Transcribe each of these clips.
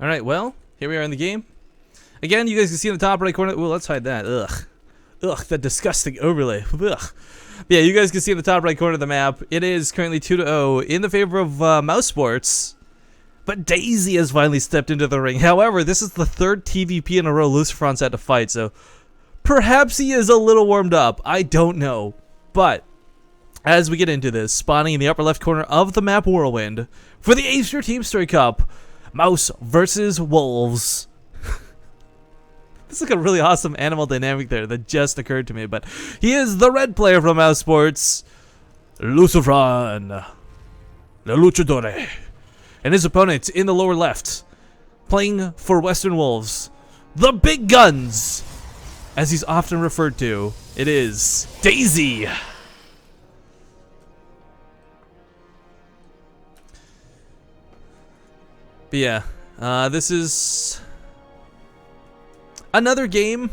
Alright, well, here we are in the game. Again, you guys can see in the top right corner. Ooh, let's hide that. Ugh, that disgusting overlay. Ugh. Yeah, you guys can see in the top right corner of the map. It is currently 2-0 in the favor of Mouse Sports. But Daisy has finally stepped into the ring. However, this is the third TVP in a row Lucifron's had to fight, so perhaps he is a little warmed up. I don't know. But as we get into this, spawning in the upper left corner of the map Whirlwind for the Acer Team Story Cup, Mouse versus Wolves. This is like a really awesome animal dynamic there that just occurred to me, but he is the red player from Mouse Sports, Lucifron, the Luchadore. And his opponent in the lower left, playing for Western Wolves, the Big Guns, as he's often referred to. It is Daisy. But yeah, this is another game.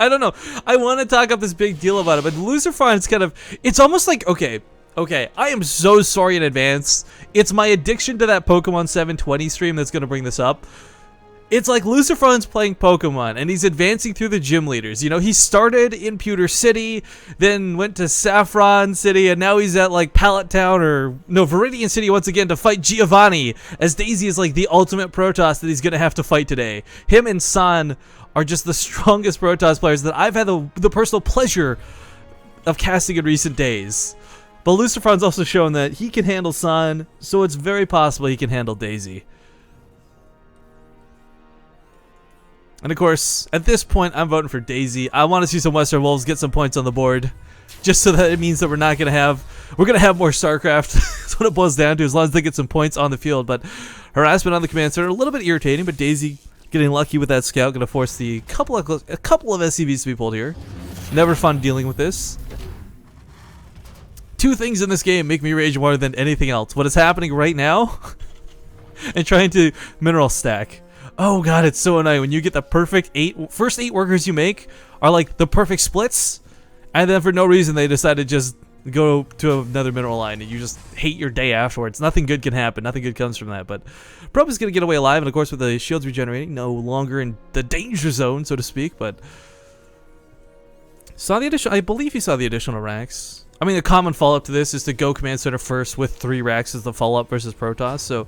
I don't know. I want to talk up this big deal about it, but Lucifron is kind of, it's almost like, okay, I am so sorry in advance. It's my addiction to that Pokemon 720 stream that's going to bring this up. It's like Lucifron's playing Pokemon, and he's advancing through the gym leaders. You know, he started in Pewter City, then went to Saffron City, and now he's at, like, Pallet Town, or, no, Viridian City once again to fight Giovanni, as Daisy is, like, the ultimate Protoss that he's going to have to fight today. Him and San are just the strongest Protoss players that I've had the personal pleasure of casting in recent days. But Lucifron's also shown that he can handle San, so it's very possible he can handle Daisy. And of course, at this point, I'm voting for Daisy. I want to see some Western Wolves get some points on the board, just so that it means that we're gonna have more StarCraft. That's what it boils down to, as long as they get some points on the field. But harassment on the command center, a little bit irritating, but Daisy getting lucky with that scout, gonna force a couple of SCVs to be pulled here. Never fun dealing with this. Two things in this game make me rage more than anything else. What is happening right now, and trying to mineral stack. Oh god, it's so annoying when you get the perfect first 8 workers you make are like the perfect splits, and then for no reason they decide to just go to another mineral line, and you just hate your day afterwards. Nothing good can happen. Nothing good comes from that. But Probe is going to get away alive, and of course with the shields regenerating, no longer in the danger zone, so to speak. But saw the additional. I believe he saw the additional racks. I mean, the common follow-up to this is to go command center first with 3 racks as the follow-up versus Protoss. So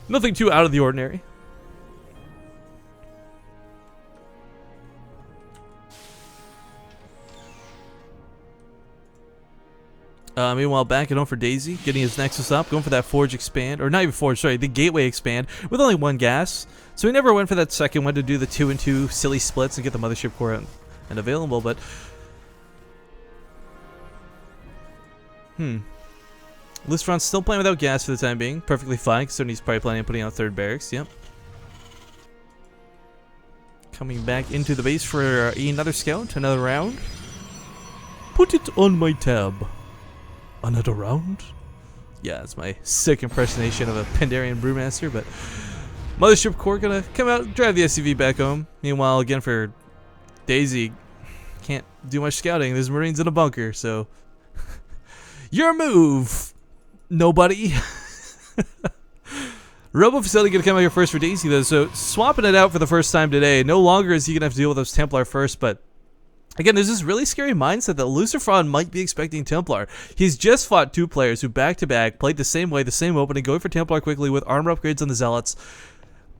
nothing too out of the ordinary. Meanwhile, back at home for Daisy, getting his Nexus up, going for that Forge expand, or not even Forge, sorry, the Gateway expand, with only 1 gas. So he never went for that second one to do the 2 and 2 silly splits and get the Mothership Core out and available, but Lucifron's still playing without gas for the time being, perfectly fine, considering he's probably planning on putting out 3rd barracks, yep. Coming back into the base for another scout, another round. Put it on my tab. Another round? Yeah, that's my sick impersonation of a Pandarian Brewmaster, but Mothership Core gonna come out, drive the SCV back home. Meanwhile, again for Daisy, can't do much scouting. There's Marines in a bunker, so your move, nobody. Robo Facility gonna come out here first for Daisy though, so swapping it out for the first time today. No longer is he gonna have to deal with those Templar first, but again, there's this really scary mindset that Lucifron might be expecting Templar. He's just fought 2 players who back-to-back played the same way, the same opening, going for Templar quickly with armor upgrades on the Zealots.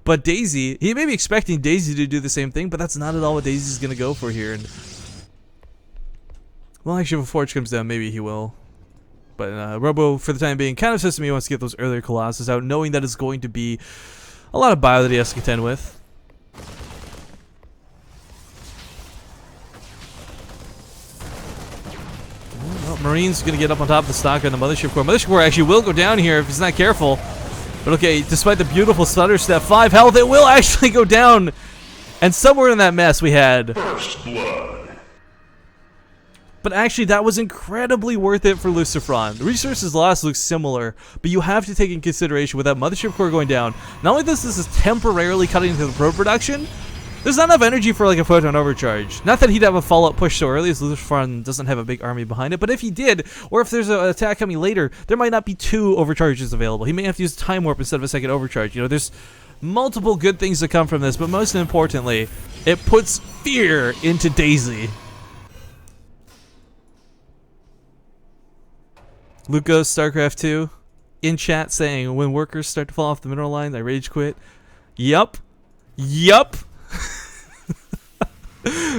But Daisy, he may be expecting Daisy to do the same thing, but that's not at all what Daisy's going to go for here. And well, actually, if a Forge comes down, maybe he will. But Robo, for the time being, kind of says to me he wants to get those earlier Colossus out, knowing that it's going to be a lot of bio that he has to contend with. Marine's going to get up on top of the stock on the Mothership Core. Mothership Core actually will go down here if he's not careful. But okay, despite the beautiful stutter step, 5 health, it will actually go down. And somewhere in that mess we had First Blood. But actually that was incredibly worth it for Lucifron. The resources lost looks similar, but you have to take in consideration with that Mothership Core going down, not only this is temporarily cutting into the pro production, There's not enough energy for like a photon overcharge. Not that he'd have a follow-up push so early, as Lucifron doesn't have a big army behind it, but if he did, or if there's an attack coming later, there might not be 2 overcharges available. He may have to use Time Warp instead of a second overcharge. You know, there's multiple good things that come from this, but most importantly, it puts fear into Daisy. Luca, StarCraft 2, in chat saying, when workers start to fall off the mineral line, I rage quit. Yup. Yup.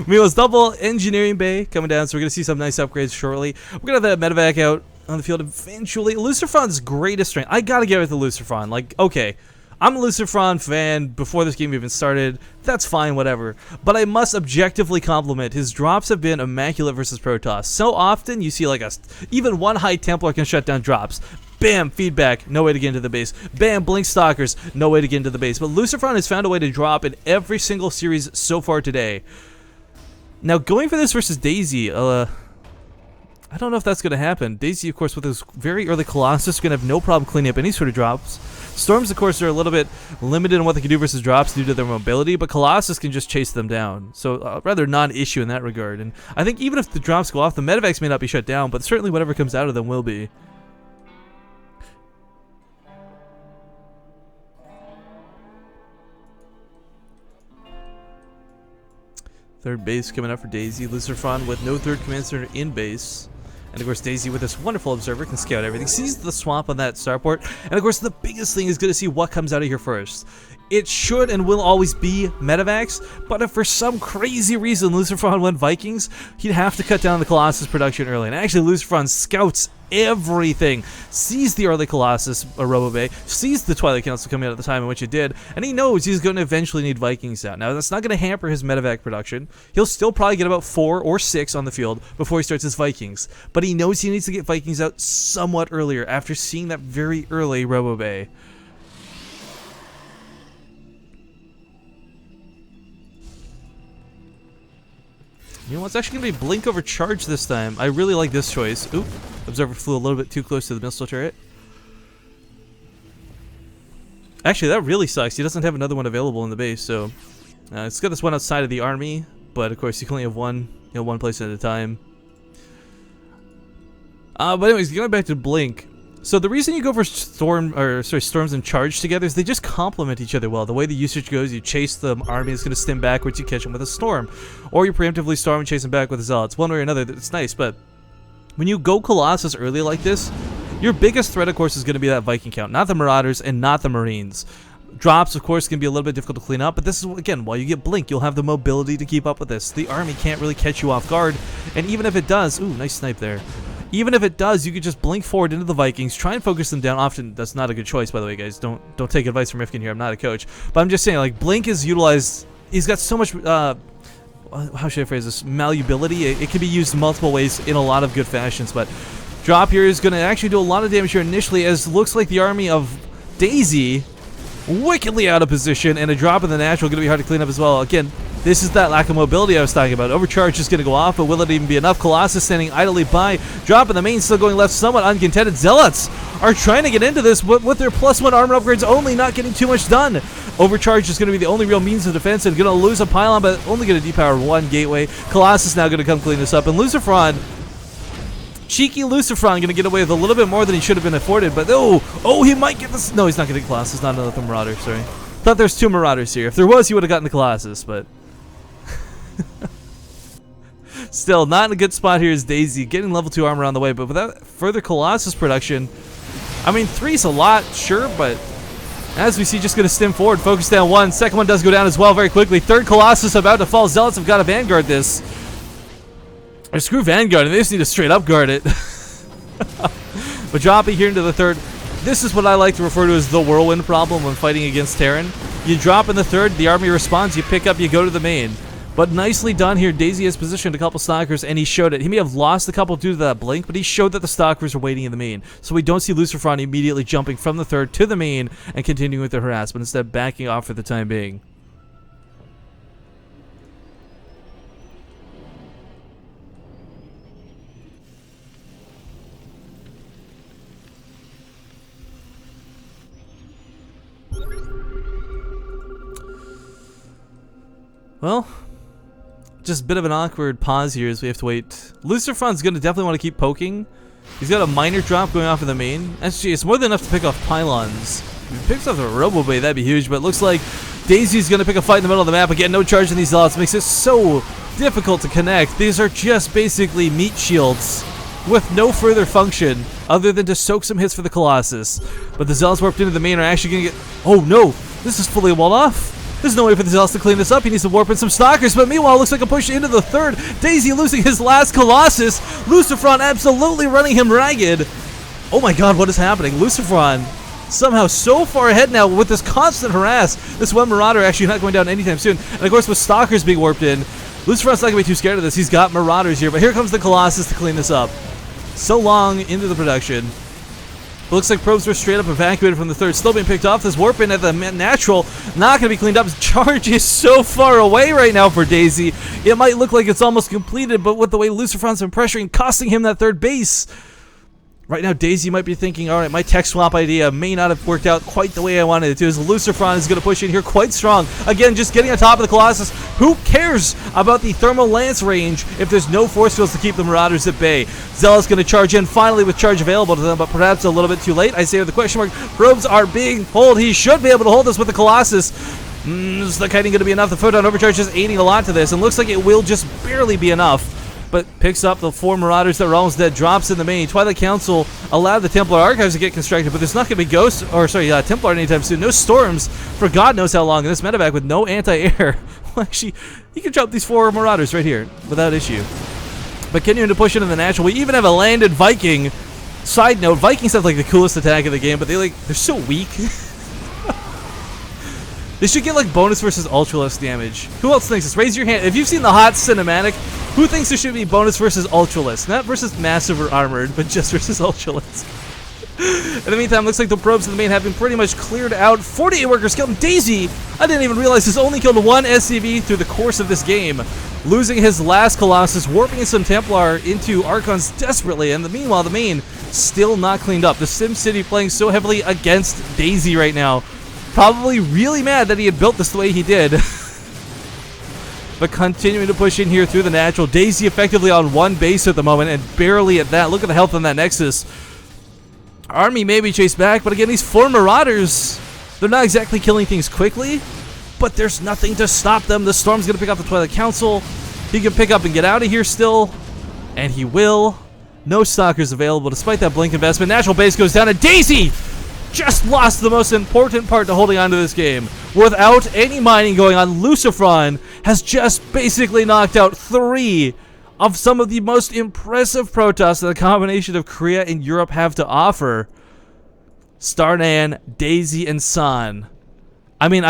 Milo's double engineering bay coming down, so we're going to see some nice upgrades shortly. We're going to have that medevac out on the field eventually. Lucifron's greatest strength. I got to get with the Lucifron. Like, okay, I'm a Lucifron fan before this game even started. That's fine, whatever. But I must objectively compliment his drops have been immaculate versus Protoss. So often you see like even one high Templar can shut down drops. Bam, feedback, no way to get into the base. Bam, blink stalkers, no way to get into the base. But Lucifron has found a way to drop in every single series so far today. Now, going for this versus Daisy, I don't know if that's going to happen. Daisy, of course, with his very early Colossus, is going to have no problem cleaning up any sort of drops. Storms, of course, are a little bit limited in what they can do versus drops due to their mobility, but Colossus can just chase them down. So, rather non-issue in that regard. And I think even if the drops go off, the medevacs may not be shut down, but certainly whatever comes out of them will be. Third base coming up for Daisy. Lucifron with no third command center in base. And of course Daisy with this wonderful observer can scout everything. Sees the swamp on that starport. And of course the biggest thing is going to see what comes out of here first. It should and will always be medevacs, but if for some crazy reason Lucifron went Vikings, he'd have to cut down the Colossus production early. And actually Lucifron scouts everything, sees the early Colossus Robobay, sees the Twilight Council coming out at the time in which it did, and he knows he's going to eventually need Vikings out. Now that's not going to hamper his medevac production. He'll still probably get about 4 or 6 on the field before he starts his Vikings, but he knows he needs to get Vikings out somewhat earlier after seeing that very early Robobay. You know what's actually going to be blink over charge this time. I really like this choice. Oop, observer flew a little bit too close to the missile turret. Actually, that really sucks. He doesn't have another one available in the base, so it's got this one outside of the army, but of course you can only have one, one place at a time. But anyways, going back to blink. So the reason you go for storms and charge together is they just complement each other well. The way the usage goes, you chase the army, it's going to stem backwards, you catch them with a storm. Or you preemptively storm and chase them back with a zealots. One way or another, it's nice, but when you go Colossus early like this, your biggest threat, of course, is going to be that Viking count, not the Marauders and not the Marines. Drops, of course, can be a little bit difficult to clean up, but this is, again, while you get blink, you'll have the mobility to keep up with this. The army can't really catch you off guard, and even if it does, ooh, nice snipe there. Even if it does, you could just blink forward into the Vikings, try and focus them down. Often, that's not a good choice, by the way, guys. Don't take advice from Rifkin here. I'm not a coach. But I'm just saying, like, blink is utilized. He's got so much, how should I phrase this? Malleability. It can be used multiple ways in a lot of good fashions. But drop here is going to actually do a lot of damage here initially, as looks like the army of Daisy wickedly out of position, and a drop in the natural going to be hard to clean up as well. Again, this is that lack of mobility I was talking about. Overcharge is going to go off, but will it even be enough? Colossus standing idly by. Drop in the main, still going left, somewhat uncontented. Zealots are trying to get into this with their +1 armor upgrades only, not getting too much done. Overcharge is going to be the only real means of defense, and going to lose a pylon, but only going to depower 1 gateway. Colossus now going to come clean this up, and Lucifron, cheeky Lucifron, going to get away with a little bit more than he should have been afforded, but oh, he might get this. No, he's not getting Colossus, not another Marauder, sorry. Thought there's 2 Marauders here. If there was, he would have gotten the Colossus, but still, not in a good spot here is Daisy, getting level 2 armor on the way, but without further Colossus production, I mean, 3's a lot, sure, but as we see, just going to stem forward, focus down 1. Second one does go down as well very quickly. Third Colossus about to fall. Zealots have got to Vanguard this. Or screw Vanguard, and they just need to straight up guard it. But dropping here into the third, this is what I like to refer to as the whirlwind problem when fighting against Terran. You drop in the third, the army responds, you pick up, you go to the main. But nicely done here. Daisy has positioned a couple stalkers, and he showed it. He may have lost a couple due to that blink, but he showed that the stalkers are waiting in the main. So we don't see Lucifron immediately jumping from the third to the main and continuing with the harassment, instead backing off for the time being. Well, just a bit of an awkward pause here as we have to wait. Lucifron's going to definitely want to keep poking. He's got a minor drop going off of the main. Actually, it's more than enough to pick off pylons. If he picks off the Robo Blade, that'd be huge, but it looks like Daisy's going to pick a fight in the middle of the map. Again, no charge in these zealots. Makes it so difficult to connect. These are just basically meat shields with no further function other than to soak some hits for the Colossus. But the zealots warped into the main are actually going to get... Oh no, this is fully walled off. There's no way for the zealots to clean this up. He needs to warp in some stalkers, but meanwhile, it looks like a push into the third. Daisy losing his last Colossus. Lucifron absolutely running him ragged. Oh my god, what is happening? Lucifron somehow so far ahead now with this constant harass. This one Marauder actually not going down anytime soon. And of course, with stalkers being warped in, Lucifron's not going to be too scared of this. He's got Marauders here, but here comes the Colossus to clean this up. So long into the production. It looks like probes were straight up evacuated from the third. Still being picked off. This warp in at the natural. Not going to be cleaned up. Charge is so far away right now for Daisy. It might look like it's almost completed, but with the way Lucifron's been pressuring, costing him that third base. Right now, Daisy might be thinking, alright, my tech swap idea may not have worked out quite the way I wanted it to. As Lucifron is going to push in here quite strong. Again, just getting on top of the Colossus. Who cares about the thermal lance range if there's no force fields to keep the Marauders at bay? Zealot's going to charge in finally with charge available to them, but perhaps a little bit too late. I say with the question mark. Probes are being pulled. He should be able to hold this with the Colossus. Is the kiting going to be enough? The photon overcharge is aiding a lot to this, and looks like it will just barely be enough. But picks up the 4 Marauders that are almost dead, drops in the main. Twilight Council allowed the Templar Archives to get constructed, but there's not going to be Ghosts, or sorry, Templar anytime soon. No Storms for God knows how long. And this medevac with no anti-air. Well, actually, he can drop these 4 Marauders right here without issue. But continuing to push into the natural. We even have a landed Viking. Side note, Vikings have like the coolest attack in the game, but they're so weak. They should get like bonus versus ultralisk damage. Who else thinks this? Raise your hand. If you've seen the hot cinematic, who thinks there should be bonus versus ultralisk? Not versus massive or armored, but just versus ultralisk. In the meantime, looks like the probes in the main have been pretty much cleared out. 48 workers killed. Daisy, I didn't even realize he's only killed 1 SCV through the course of this game. Losing his last Colossus, warping some Templar into Archons desperately, and meanwhile the main still not cleaned up. The Sim City playing so heavily against Daisy right now. Probably really mad that he had built this the way he did. But continuing to push in here through the natural. Daisy effectively on 1 base at the moment, and barely at that. Look at the health on that Nexus. Army may be chased back, but again, these 4 Marauders, they're not exactly killing things quickly, but there's nothing to stop them. The Storm's going to pick up the Twilight Council. He can pick up and get out of here still, and he will. No stalkers available despite that blink investment. Natural base goes down, and Daisy just lost the most important part to holding on to this game. Without any mining going on, Lucifron has just basically knocked out 3 of some of the most impressive Protoss that the combination of Korea and Europe have to offer. Starnan, Daisy, and San. I mean,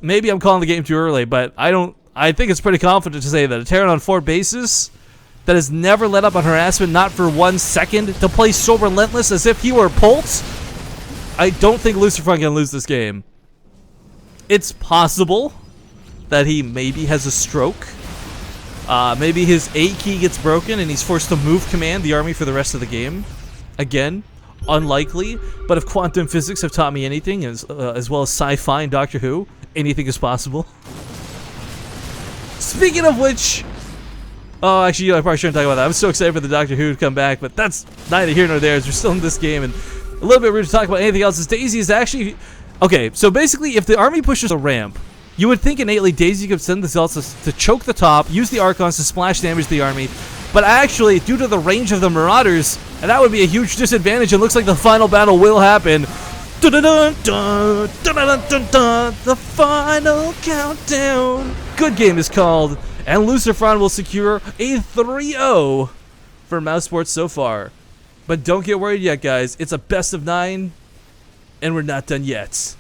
maybe I'm calling the game too early, but I think it's pretty confident to say that a Terran on 4 bases that has never let up on harassment, not for 1 second, to play so relentless as if he were Pulse. I don't think Lucifron can lose this game. It's possible that he maybe has a stroke. Maybe his A key gets broken and he's forced to move command the army for the rest of the game. Again, unlikely. But if quantum physics have taught me anything, as well as sci-fi and Doctor Who, anything is possible. Speaking of which... Oh, actually, I probably shouldn't talk about that. I'm so excited for the Doctor Who to come back, but that's neither here nor there, as we're still in this game, and a little bit rude to talk about anything else. Is Daisy is actually... Okay, so basically, if the army pushes a ramp, you would think innately Daisy could send the Zealots to choke the top, use the Archons to splash damage the army, but actually, due to the range of the Marauders, and that would be a huge disadvantage, it looks like the final battle will happen. The final countdown. Good game is called, and Lucifron will secure a 3-0 for Mouse Sports so far. But don't get worried yet, guys. It's a best of 9, and we're not done yet.